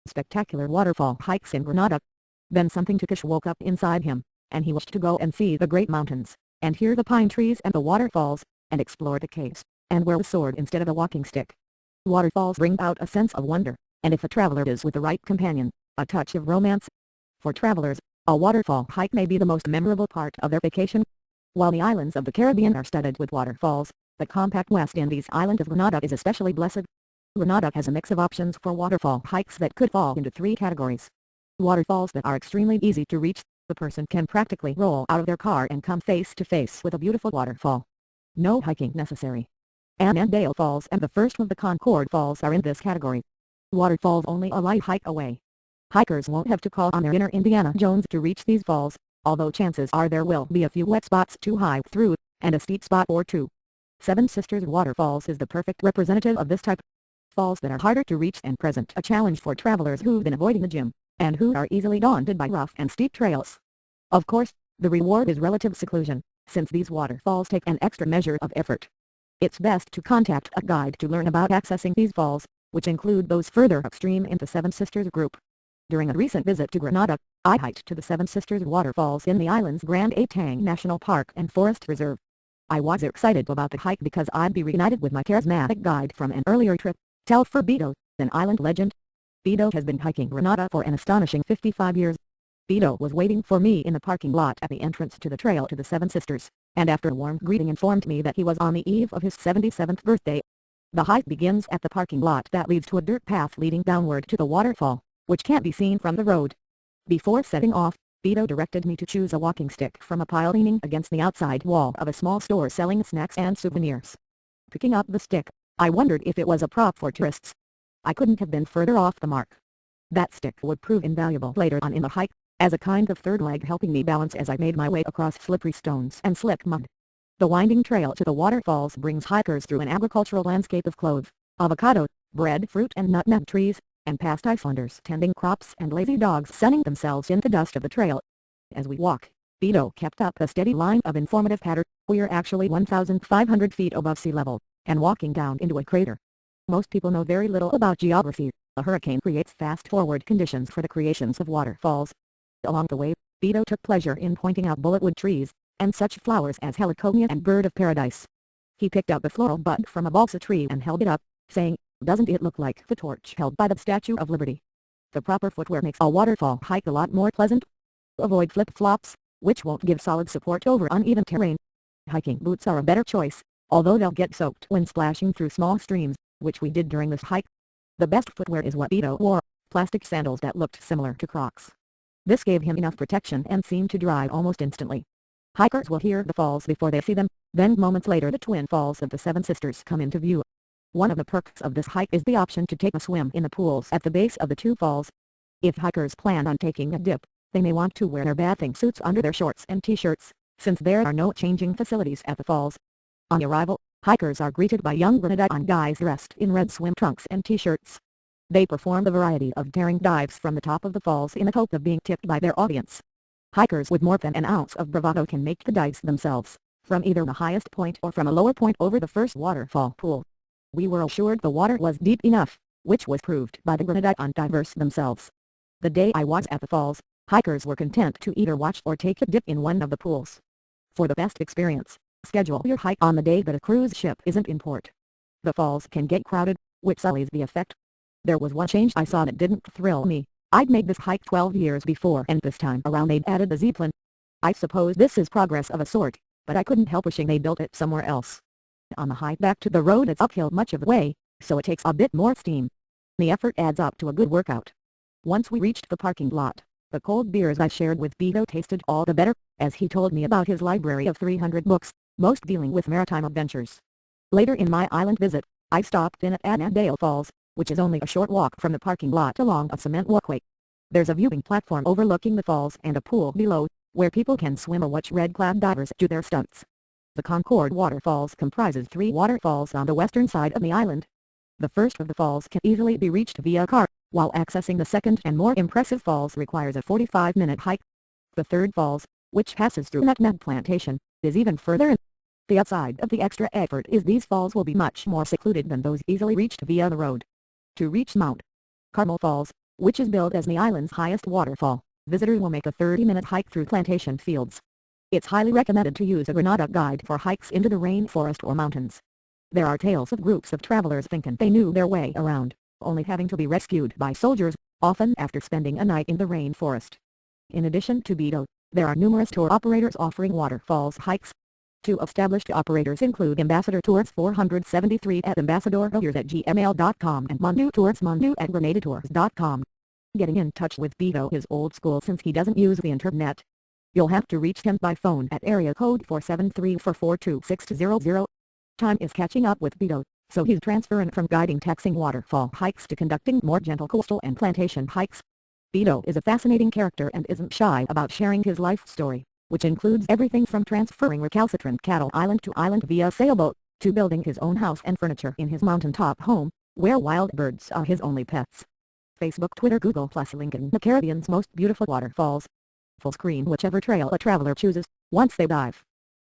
spectacular waterfall hikes in Grenada. Then something ticklish woke up inside him, and he wished to go and see the great mountains, and hear the pine trees and the waterfalls, and explore the caves, and wear a sword instead of a walking stick. Waterfalls bring out a sense of wonder, and if a traveler is with the right companion, a touch of romance. For travelers, a waterfall hike may be the most memorable part of their vacation. While the islands of the Caribbean are studded with waterfalls, the compact West Indies island of Grenada is especially blessed. Grenada has a mix of options for waterfall hikes that could fall into three categories. Waterfalls that are extremely easy to reach. The person can practically roll out of their car and come face to face with a beautiful waterfall. No hiking necessary. Annandale Falls and the first of the Concord Falls are in this category. Waterfalls only a light hike away. Hikers won't have to call on their inner Indiana Jones to reach these falls, although chances are there will be a few wet spots to hike through, and a steep spot or two. Seven Sisters Waterfalls is the perfect representative of this type. Falls that are harder to reach and present a challenge for travelers who've been avoiding the gym, and who are easily daunted by rough and steep trails. Of course, the reward is relative seclusion, since these waterfalls take an extra measure of effort. It's best to contact a guide to learn about accessing these falls, which include those further upstream in the Seven Sisters group. During a recent visit to Grenada, I hiked to the Seven Sisters Waterfalls in the island's Grand Etang National Park and Forest Reserve. I was excited about the hike because I'd be reunited with my charismatic guide from an earlier trip, Telfer Beto, an island legend. Beto has been hiking Grenada for an astonishing 55 years. Beto was waiting for me in the parking lot at the entrance to the trail to the Seven Sisters, and after a warm greeting informed me that he was on the eve of his 77th birthday. The hike begins at the parking lot that leads to a dirt path leading downward to the waterfall, which can't be seen from the road. Before setting off, Beto directed me to choose a walking stick from a pile leaning against the outside wall of a small store selling snacks and souvenirs. Picking up the stick, I wondered if it was a prop for tourists. I couldn't have been further off the mark. That stick would prove invaluable later on in the hike, as a kind of third leg helping me balance as I made my way across slippery stones and slick mud. The winding trail to the waterfalls brings hikers through an agricultural landscape of clove, avocado, breadfruit and nutmeg trees, and past Icelanders tending crops and lazy dogs sunning themselves in the dust of the trail. As we walk, Beto kept up a steady line of informative patter. We're actually 1,500 feet above sea level, and walking down into a crater. Most people know very little about geography. A hurricane creates fast-forward conditions for the creations of waterfalls. Along the way, Beto took pleasure in pointing out bulletwood trees, and such flowers as heliconia and bird of paradise. He picked up a floral bud from a balsa tree and held it up, saying, "Doesn't it look like the torch held by the Statue of Liberty?" The proper footwear makes a waterfall hike a lot more pleasant. Avoid flip-flops, which won't give solid support over uneven terrain. Hiking boots are a better choice, although they'll get soaked when splashing through small streams, which we did during this hike. The best footwear is what Beto wore, plastic sandals that looked similar to Crocs. This gave him enough protection and seemed to dry almost instantly. Hikers will hear the falls before they see them, then moments later the twin falls of the Seven Sisters come into view. One of the perks of this hike is the option to take a swim in the pools at the base of the two falls. If hikers plan on taking a dip, they may want to wear their bathing suits under their shorts and t-shirts, since there are no changing facilities at the falls. On arrival, hikers are greeted by young Grenadian guys dressed in red swim trunks and t-shirts. They perform a variety of daring dives from the top of the falls in the hope of being tipped by their audience. Hikers with more than an ounce of bravado can make the dives themselves, from either the highest point or from a lower point over the first waterfall pool. We were assured the water was deep enough, which was proved by the Grenadian divers themselves. The day I was at the falls, hikers were content to either watch or take a dip in one of the pools. For the best experience, schedule your hike on the day that a cruise ship isn't in port. The falls can get crowded, which sullies the effect. There was one change I saw that didn't thrill me. I'd made this hike 12 years before, and this time around they'd added the zeppelin. I suppose this is progress of a sort, but I couldn't help wishing they built it somewhere else. On the hike back to the road it's uphill much of the way, so it takes a bit more steam. The effort adds up to a good workout. Once we reached the parking lot, the cold beers I shared with Beto tasted all the better, as he told me about his library of 300 books, most dealing with maritime adventures. Later in my island visit, I stopped in at Annandale Falls, which is only a short walk from the parking lot along a cement walkway. There's a viewing platform overlooking the falls and a pool below, where people can swim or watch red-clad divers do their stunts. The Concord Waterfalls comprises 3 waterfalls on the western side of the island. The first of the falls can easily be reached via car, while accessing the second and more impressive falls requires a 45-minute hike. The third falls, which passes through nutmeg plantation, is even further in. The upside of the extra effort is these falls will be much more secluded than those easily reached via the road. To reach Mount Carmel Falls, which is billed as the island's highest waterfall, visitors will make a 30-minute hike through plantation fields. It's highly recommended to use a Grenada guide for hikes into the rainforest or mountains. There are tales of groups of travelers thinking they knew their way around, only having to be rescued by soldiers, often after spending a night in the rainforest. In addition to Beto, there are numerous tour operators offering waterfalls hikes. Two established operators include Ambassador Tours 473 at ambassadortours@gmail.com and Mundu Tours at grenadatours.com. Getting in touch with Beto is old school since he doesn't use the internet. You'll have to reach him by phone at area code 473-442-600. Time is catching up with Beto, so he's transferring from guiding taxing waterfall hikes to conducting more gentle coastal and plantation hikes. Beto is a fascinating character and isn't shy about sharing his life story, which includes everything from transferring recalcitrant cattle island to island via sailboat, to building his own house and furniture in his mountaintop home, where wild birds are his only pets. Facebook, Twitter, Google+, linking the Caribbean's most beautiful waterfalls. Full screen whichever trail a traveler chooses, once they dive.